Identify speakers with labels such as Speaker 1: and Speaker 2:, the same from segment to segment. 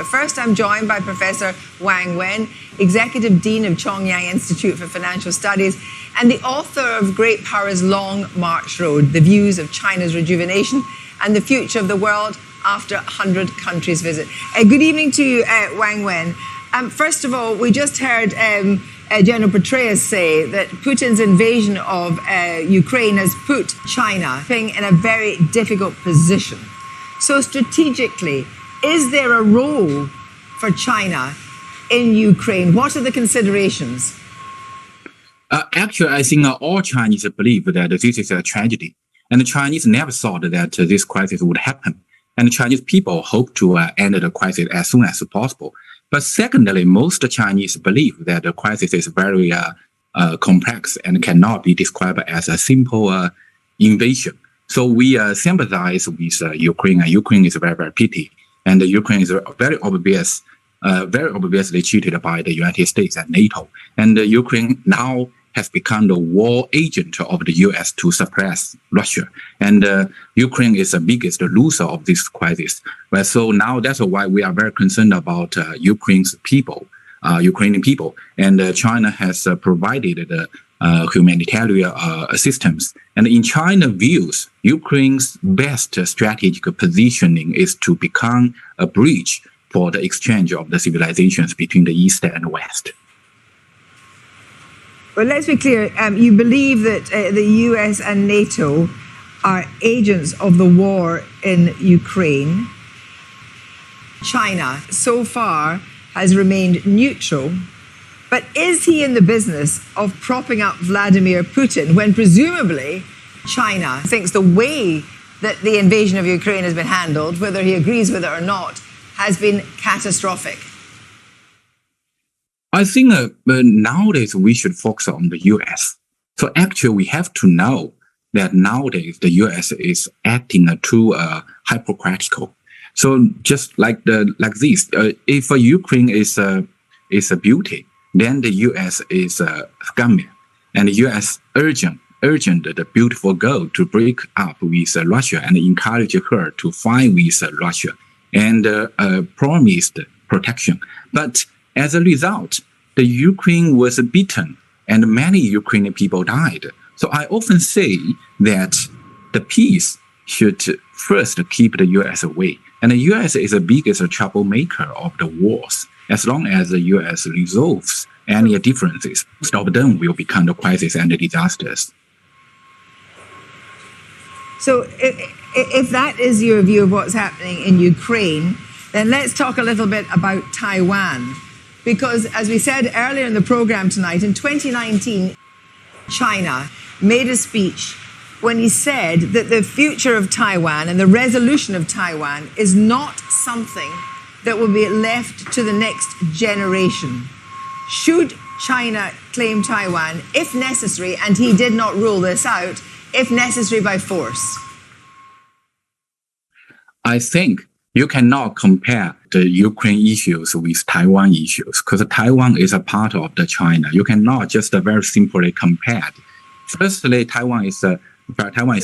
Speaker 1: But first, I'm joined by Professor Wang Wen, Executive Dean of Chongyang Institute for Financial Studies and the author of Great Power's Long March Road, The Views of China's Rejuvenation and the Future of the World After 100 Countries Visit. Good evening to you, Wang Wen. First of all, we just heard General Petraeus say that Putin's invasion of Ukraine has put China in a very difficult position. So strategically, is there a role for China in Ukraine? What are the considerations?
Speaker 2: Actually, I think all Chinese believe that this is a tragedy. And the Chinese never thought that this crisis would happen. And the Chinese people hope to end the crisis as soon as possible. But secondly, most Chinese believe that the crisis is very complex and cannot be described as a simple invasion. So we sympathize with Ukraine, and Ukraine is very, very pity. And Ukraine is very obviously cheated by the United States and NATO. And Ukraine now has become the war agent of the U.S. to suppress Russia. And Ukraine is the biggest loser of this crisis. Well, so now that's why we are very concerned about Ukrainian people. And China has provided the humanitarian assistance. And in China's views, Ukraine's best strategic positioning is to become a bridge for the exchange of the civilizations between the East and West.
Speaker 1: Well, let's be clear. You believe that the US and NATO are agents of the war in Ukraine. China, so far, has remained neutral. But is he in the business of propping up Vladimir Putin when presumably China thinks the way that the invasion of Ukraine has been handled, whether he agrees with it or not, has been catastrophic?
Speaker 2: I think nowadays we should focus on the U.S. So actually we have to know that nowadays the U.S. is acting too hypocritical. So just like this, if Ukraine is a beauty, then the U.S. is a scummy, and the U.S. urgent the beautiful girl to break up with Russia and encourage her to fight with Russia and promised protection. But as a result, the Ukraine was beaten and many Ukrainian people died. So I often say that the peace should first keep the U.S. away. And the U.S. is the biggest troublemaker of the wars. As long as the U.S. resolves any differences, most of them will become the crisis and the disasters.
Speaker 1: So if that is your view of what's happening in Ukraine, then let's talk a little bit about Taiwan. Because as we said earlier in the program tonight, in 2019, China made a speech when he said that the future of Taiwan and the resolution of Taiwan is not something that will be left to the next generation. Should China claim Taiwan, if necessary, and he did not rule this out, if necessary by force?
Speaker 2: I think you cannot compare the Ukraine issues with Taiwan issues because Taiwan is a part of the China. You cannot just very simply compare. Firstly, Taiwan is a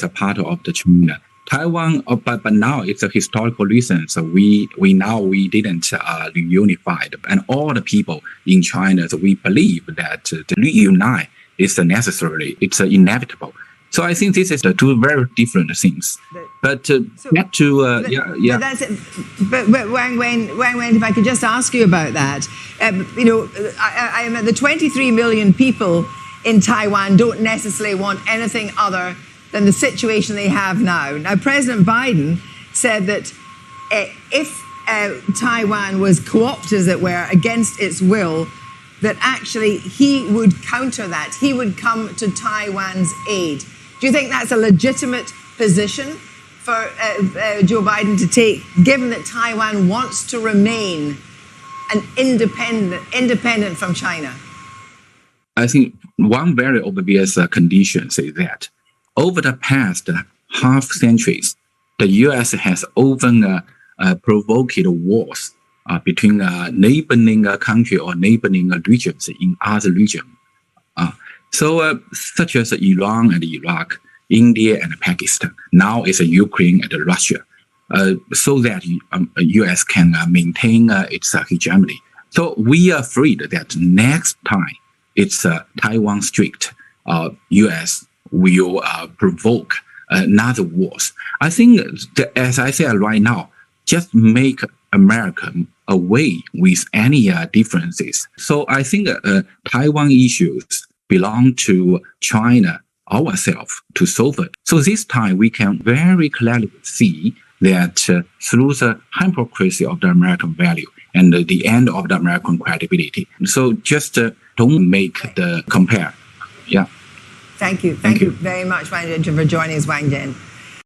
Speaker 2: part of the China. Taiwan, but now it's a historical reason. So we didn't reunified, and all the people in China, so we believe that to reunite is necessary. It's inevitable. So I think this is the two very different things. But back to
Speaker 1: That's it. But Wang Wen, if I could just ask you about that, the 23 million people in Taiwan don't necessarily want anything other than the situation they have now. Now, President Biden said that if Taiwan was co-opted, as it were, against its will, that actually he would counter that. He would come to Taiwan's aid. Do you think that's a legitimate position for Joe Biden to take, given that Taiwan wants to remain an independent from China?
Speaker 2: I think one very obvious condition is that over the past half centuries, the U.S. has often provoked wars between neighboring country or neighboring regions in other regions. Such as Iran and Iraq, India and Pakistan. Now it's Ukraine and Russia. so that U.S. can maintain its hegemony. So we are afraid that next time it's Taiwan strict, U.S. will provoke another wars. I think that, as I said right now, just make America away with any differences. So I think Taiwan issues belong to China ourselves to solve it. So this time we can very clearly see that through the hypocrisy of the American value and the end of the American credibility. So just don't make the compare. Yeah.
Speaker 1: Thank you. Thank you very much, Wang Jin, for joining us, Wang Jin.